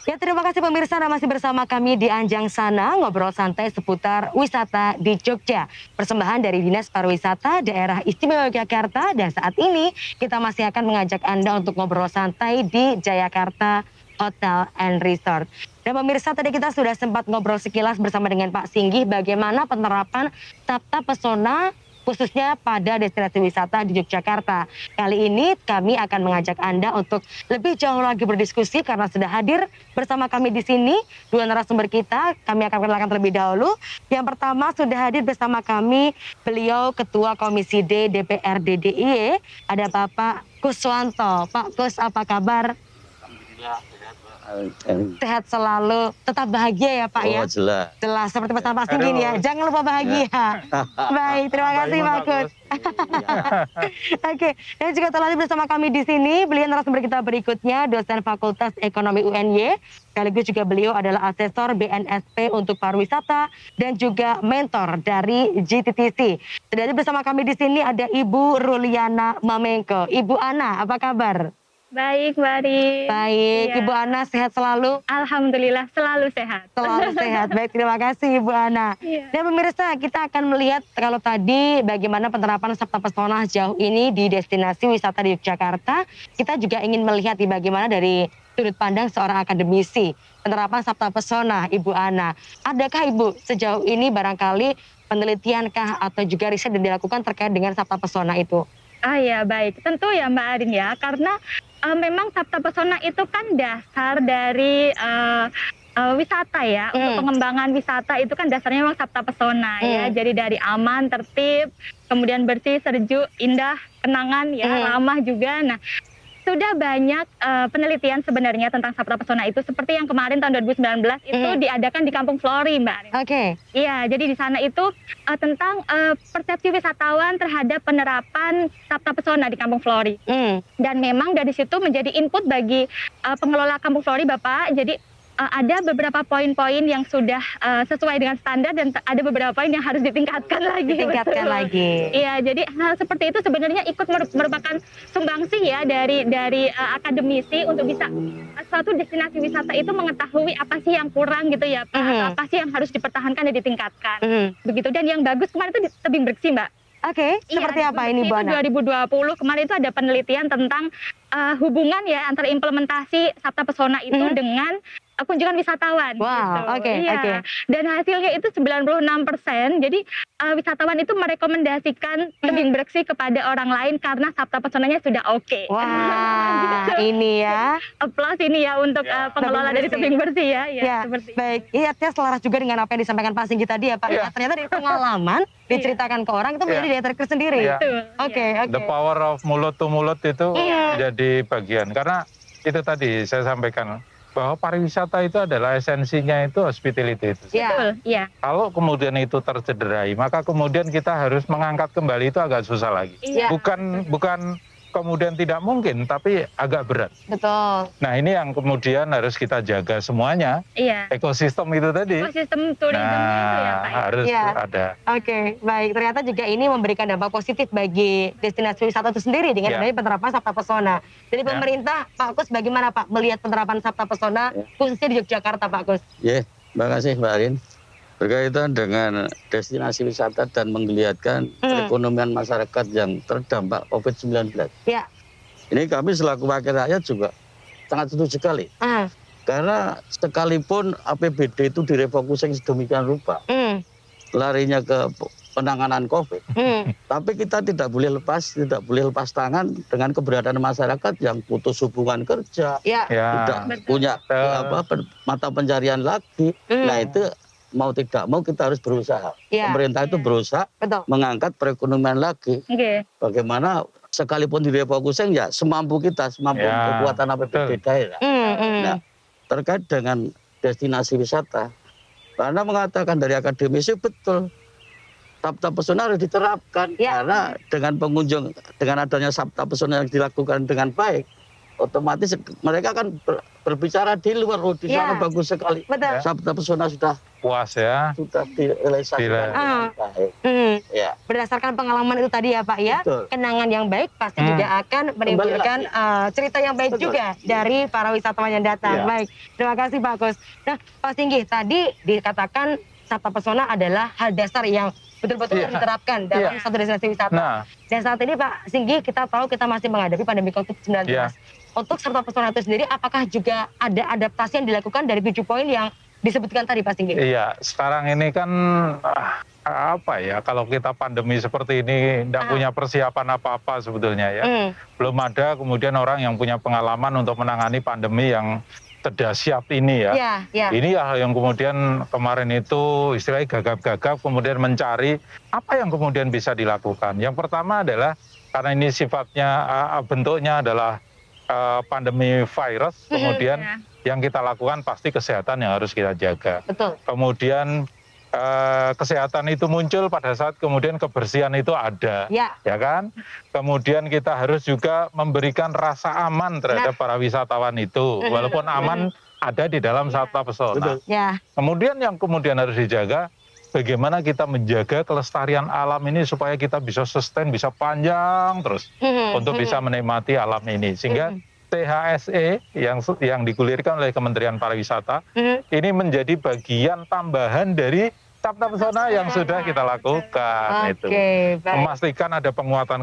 Ya, terima kasih pemirsa, Anda masih bersama kami di Anjang Sana, ngobrol santai seputar wisata di Jogja. Persembahan dari Dinas Pariwisata Daerah Istimewa Yogyakarta, dan saat ini kita masih akan mengajak Anda untuk ngobrol santai di Jayakarta Hotel and Resort. Dan pemirsa, tadi kita sudah sempat ngobrol sekilas bersama dengan Pak Singgih bagaimana penerapan Sabta Pesona khususnya pada destinasi wisata di Yogyakarta. Kali ini kami akan mengajak Anda untuk lebih jauh lagi berdiskusi karena sudah hadir bersama kami di sini dua narasumber kita. Kami akan perkenalkan terlebih dahulu. Yang pertama sudah hadir bersama kami beliau Ketua Komisi D DPRD DIY, ada Bapak Kuswanto. Pak Kus, apa kabar? Alhamdulillah sehat, Pak. Sehat selalu, tetap bahagia ya Pak ya? Jelas. Jelas, seperti pesan Pak Singgih ya, jangan lupa bahagia. Baik, terima kasih Pak Kus. Oke, dan juga telah hadir bersama kami di sini, beliau narasumber kita berikutnya, dosen Fakultas Ekonomi UNY, sekaligus juga beliau adalah asesor BNSP untuk pariwisata dan juga mentor dari GTTC. Sudah hadir bersama kami di sini ada Ibu Ruliana Mamenko. Ibu Ana, apa kabar? Baik, Mari. Baik, Iya. Ibu Ana sehat selalu? Alhamdulillah selalu sehat. Selalu sehat. Baik, terima kasih Ibu Ana. Iya. Dan pemirsa, kita akan melihat kalau tadi bagaimana penerapan Sabta Pesona jauh ini di destinasi wisata di Yogyakarta. Kita juga ingin melihat bagaimana dari sudut pandang seorang akademisi penerapan Sabta Pesona, Ibu Ana. Adakah Ibu sejauh ini barangkali penelitiankah atau juga riset yang dilakukan terkait dengan Sabta Pesona itu? Ah ya, baik. Tentu ya Mbak Arin ya, karena memang Sabta Pesona itu kan dasar dari wisata ya. Untuk pengembangan wisata itu kan dasarnya memang Sabta Pesona ya. Jadi dari aman, tertib, kemudian bersih, sejuk, indah, kenangan ya, ramah juga. Nah, sudah banyak penelitian sebenarnya tentang Sabta Pesona itu, seperti yang kemarin tahun 2019 itu diadakan di Kampung Flori, Mbak Arin. Oke. Iya, jadi di sana itu tentang persepsi wisatawan terhadap penerapan Sabta Pesona di Kampung Flori. Dan memang dari situ menjadi input bagi pengelola Kampung Flori, Bapak. Jadi ada beberapa poin-poin yang sudah sesuai dengan standar dan ada beberapa poin yang harus ditingkatkan lagi. Ditingkatkan betul. lagi. Iya, jadi hal seperti itu sebenarnya ikut merupakan sumbangsi ya dari akademisi untuk bisa suatu destinasi wisata itu mengetahui apa sih yang kurang gitu ya Pak, atau apa sih yang harus dipertahankan dan ditingkatkan. Begitu. Dan yang bagus kemarin itu di tebing bersih, Mbak. Oke, seperti Iya, apa ini Bu Ana? 2020 kemarin itu ada penelitian tentang hubungan ya antara implementasi Sabta Pesona itu dengan kunjungan wisatawan. Wow, gitu. oke, Iya. oke. Dan hasilnya itu 96%. Jadi wisatawan itu merekomendasikan tebing bersih kepada orang lain karena Sabta Pesonanya sudah oke. Wah, ini ya. Applause ini ya untuk pengelola dari tebing bersih ya. Ya, Seperti baik. Iya, artinya selaras juga dengan apa yang disampaikan Pak Singgih tadi ya Pak. Ya, ternyata dari pengalaman diceritakan ke orang itu menjadi daya tarik tersendiri. Iya. Betul. Oke, oke. The power of mulut to mulut itu jadi bagian. Karena itu tadi saya sampaikan bahwa pariwisata itu adalah esensinya itu hospitality itu. Iya. Betul, iya. Kalau kemudian itu tercederai, maka kemudian kita harus mengangkat kembali itu agak susah lagi. Iya. Bukan kemudian tidak mungkin, tapi agak berat. Betul. Nah ini yang kemudian harus kita jaga semuanya. Iya. Ekosistem itu tadi. Ekosistem turisme itu ya Pak. Harus Iya. ada. Oke, baik. Ternyata juga ini memberikan dampak positif bagi destinasi wisata itu sendiri dengan adanya penerapan Sabta Pesona. Jadi pemerintah, Pak Kus, bagaimana Pak melihat penerapan Sabta Pesona khususnya di Yogyakarta, Pak Kus? Ya, terima kasih Mbak Arin. Berkaitan dengan destinasi wisata dan menggeliatkan perekonomian masyarakat yang terdampak COVID-19. Ya. Ini kami selaku wakil rakyat juga sangat setuju sekali. Karena sekalipun APBD itu direfocusing sedemikian rupa, larinya ke penanganan COVID, tapi kita tidak boleh lepas tangan dengan keberadaan masyarakat yang putus hubungan kerja, tidak punya mata pencarian lagi. Nah itu mau tidak mau kita harus berusaha. Pemerintah itu berusaha mengangkat perekonomian lagi. Bagaimana sekalipun direfocusing ya semampu kita, semampu kekuatan APBD daerah. Nah, terkait dengan destinasi wisata, karena mengatakan dari akademisi betul, Sabta Pesona harus diterapkan karena dengan pengunjung, dengan adanya Sabta Pesona yang dilakukan dengan baik, otomatis mereka kan berbicara di luar, di sana bagus sekali. Betul. Sabta Pesona sudah puas ya. Sudah direalisasikan dengan baik. Ya. Berdasarkan pengalaman itu tadi ya Pak ya, Betul. kenangan yang baik pasti juga akan menimbulkan cerita yang baik juga dari para wisatawan yang datang. Baik, terima kasih Pak Kus. Nah Pak Singgih, tadi dikatakan Sabta Pesona adalah hal dasar yang betul-betul harus diterapkan dalam satu destinasi wisata. Dan saat ini Pak Singgih, kita tahu kita masih menghadapi pandemi COVID-19. Untuk Sabta Pesona itu sendiri, apakah juga ada adaptasi yang dilakukan dari 7 poin yang disebutkan tadi Pak Singgih? Iya, sekarang ini kan apa ya, kalau kita pandemi seperti ini tidak punya persiapan apa-apa sebetulnya ya. Belum ada kemudian orang yang punya pengalaman untuk menangani pandemi yang terdahsyat ini ya. Ini ya yang kemudian kemarin itu istilahnya gagap-gagap kemudian mencari apa yang kemudian bisa dilakukan. Yang pertama adalah karena ini sifatnya bentuknya adalah pandemi virus, kemudian yang kita lakukan pasti kesehatan yang harus kita jaga. Betul. Kemudian kesehatan itu muncul pada saat kemudian kebersihan itu ada, ya kan? Kemudian kita harus juga memberikan rasa aman terhadap para wisatawan itu, walaupun aman ada di dalam Sabta Pesona. Kemudian yang kemudian harus dijaga, bagaimana kita menjaga kelestarian alam ini supaya kita bisa sustain, bisa panjang terus untuk bisa menikmati alam ini. Sehingga THSE yang digulirkan oleh Kementerian Pariwisata ini menjadi bagian tambahan dari Sabta Pesona yang sudah kita lakukan. Itu memastikan ada penguatan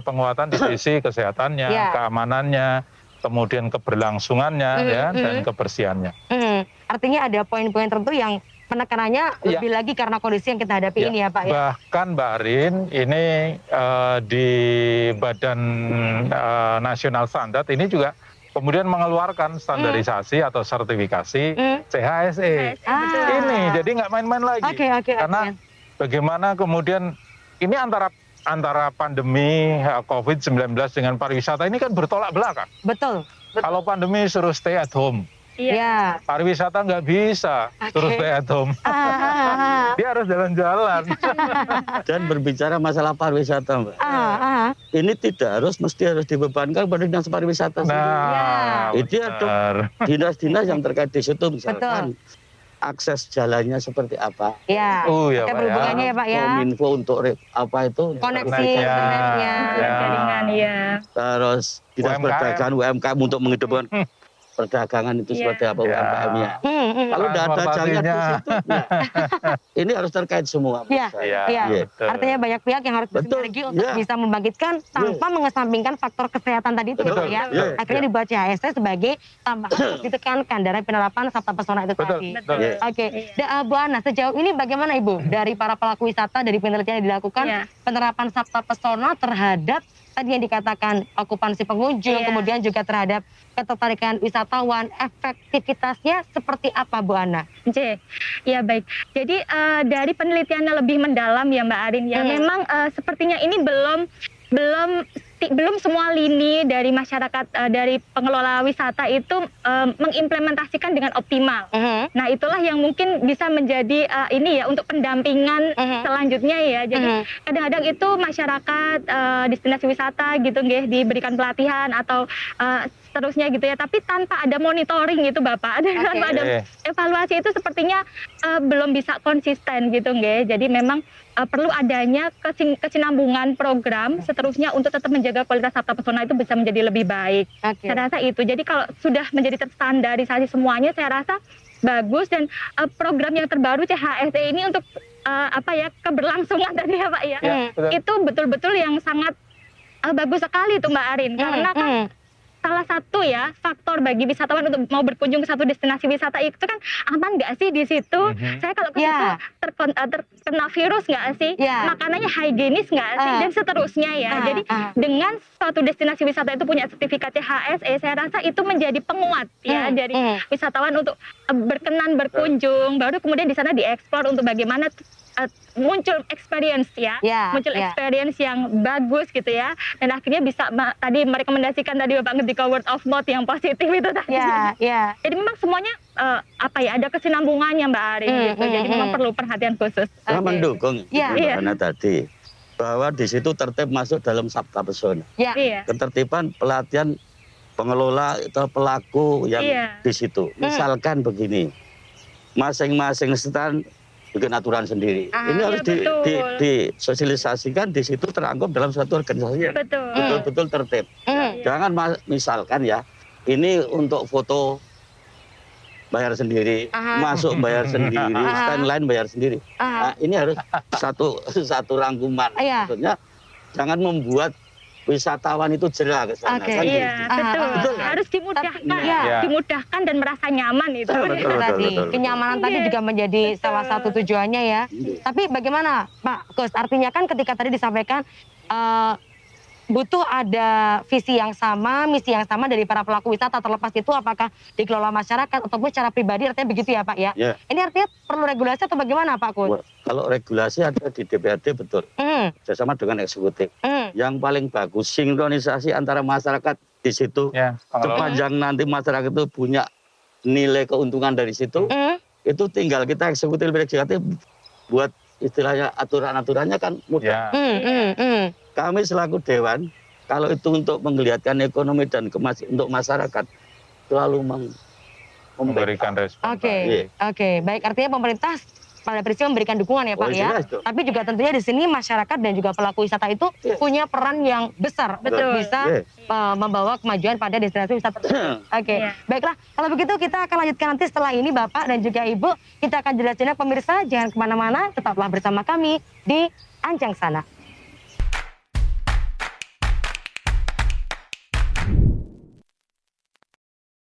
penguatan di sisi kesehatannya, keamanannya, kemudian keberlangsungannya dan kebersihannya. Artinya ada poin-poin tertentu yang penekanannya lebih lagi karena kondisi yang kita hadapi ini ya Pak ya. Bahkan Mbak Arin, ini di Badan Nasional Standar ini juga kemudian mengeluarkan standarisasi atau sertifikasi CHSE. Ini jadi nggak main-main lagi. Karena bagaimana kemudian ini antara pandemi COVID-19 dengan pariwisata ini kan bertolak belakang. Betul. Kalau pandemi suruh stay at home. Pariwisata nggak bisa terus stay at home. Dia harus jalan-jalan. Dan berbicara masalah pariwisata, Mbak. Ini tidak mesti harus dibebankan pada dinas pariwisata sendiri. Itu ada dinas-dinas yang terkait di situ, misalkan akses jalannya seperti apa. Berhubungannya ya Pak ya. Kominfo untuk apa itu? Koneksi internetnya. Jaringan Terus dinas perdagangan UMKM untuk menghidupkan perdagangan itu seperti apa UMKM-nya. Kalau tidak ada jalan di situ, ini harus terkait semua. Artinya banyak pihak yang harus bersinergi untuk bisa membangkitkan tanpa mengesampingkan faktor kesehatan tadi itu ya. Akhirnya dibuat CHSE sebagai tambahan untuk ditekankan dari penerapan Sabta Pesona itu tadi. Bu Ana, sejauh ini bagaimana Ibu dari para pelaku wisata, dari penelitian yang dilakukan penerapan Sabta Pesona terhadap tadi yang dikatakan okupansi pengunjung, kemudian juga terhadap ketertarikan wisatawan, efektivitasnya seperti apa Bu Ana? Ya baik. Jadi dari penelitian yang lebih mendalam ya Mbak Arin ya, memang sepertinya ini belum semua lini dari masyarakat, dari pengelola wisata itu mengimplementasikan dengan optimal. Nah itulah yang mungkin bisa menjadi ini ya untuk pendampingan selanjutnya ya. Jadi kadang-kadang itu masyarakat destinasi wisata gitu diberikan pelatihan atau seterusnya gitu ya, tapi tanpa ada monitoring gitu Bapak, tanpa ada evaluasi itu sepertinya belum bisa konsisten gitu Jadi memang perlu adanya kesinambungan program seterusnya untuk tetap menjaga kualitas Sabta Pesona itu bisa menjadi lebih baik. Saya rasa itu. Jadi kalau sudah menjadi terstandarisasi semuanya, saya rasa bagus. Dan program yang terbaru CHSE ini untuk keberlangsungan tadi ya Pak ya, itu betul-betul yang sangat bagus sekali tuh Mbak Arin, karena kan salah satu ya faktor bagi wisatawan untuk mau berkunjung ke satu destinasi wisata itu kan aman nggak sih di situ? Saya kalau ke situ terkena virus nggak sih? Makanannya higienis nggak sih? Dan seterusnya ya. Jadi dengan suatu destinasi wisata itu punya sertifikat CHSE, saya rasa itu menjadi penguat ya dari wisatawan untuk berkenan berkunjung. Baru kemudian di sana dieksplor untuk bagaimana muncul experience muncul experience yang bagus gitu ya, dan akhirnya bisa tadi merekomendasikan tadi Bapak ketika word of mouth yang positif itu tadi. Jadi memang semuanya ada kesinambungannya Mbak Arin gitu. Jadi memang perlu perhatian khusus. Saya mendukung Mbak Ana tadi bahwa di situ tertib masuk dalam Sabta Pesona. Ketertiban pelatihan pengelola atau pelaku yang di situ. Misalkan begini, masing-masing stand bikin aturan sendiri. Ini harus disosialisasikan di situ, terangkum dalam suatu organisasi yang betul-betul tertib. Jangan misalkan ya, ini untuk foto bayar sendiri, masuk bayar sendiri, stand lain bayar sendiri. Nah, ini harus satu rangkuman. Maksudnya jangan membuat wisatawan itu jerah ke sana. Kan betul. Harus dimudahkan, dimudahkan dan merasa nyaman itu. Betul. Kenyamanan tadi juga menjadi salah satu tujuannya ya. Tapi bagaimana Pak Kus? Artinya kan ketika tadi disampaikan butuh ada visi yang sama, misi yang sama dari para pelaku wisata, terlepas itu apakah dikelola masyarakat ataupun secara pribadi, artinya begitu ya Pak ya? Ini artinya perlu regulasi atau bagaimana Pak Kus? Kalau regulasi ada di DPRD betul, bersama dengan eksekutif. Yang paling bagus sinkronisasi antara masyarakat di situ, sepanjang nanti masyarakat itu punya nilai keuntungan dari situ, itu tinggal kita eksekutif legislatif buat istilahnya aturan-aturannya kan mudah. Kami selaku dewan, kalau itu untuk menggeliatkan ekonomi dan untuk masyarakat, selalu memberikan respon. Oke, baik. Artinya pemerintah pada prinsipnya memberikan dukungan ya Pak ya. Tapi juga tentunya di sini masyarakat dan juga pelaku wisata itu punya peran yang besar, bisa membawa kemajuan pada destinasi wisata. Baiklah. Kalau begitu kita akan lanjutkan nanti setelah ini Bapak dan juga Ibu. Kita akan jelas-jelas pemirsa, jangan kemana-mana, tetaplah bersama kami di Anjang Sana.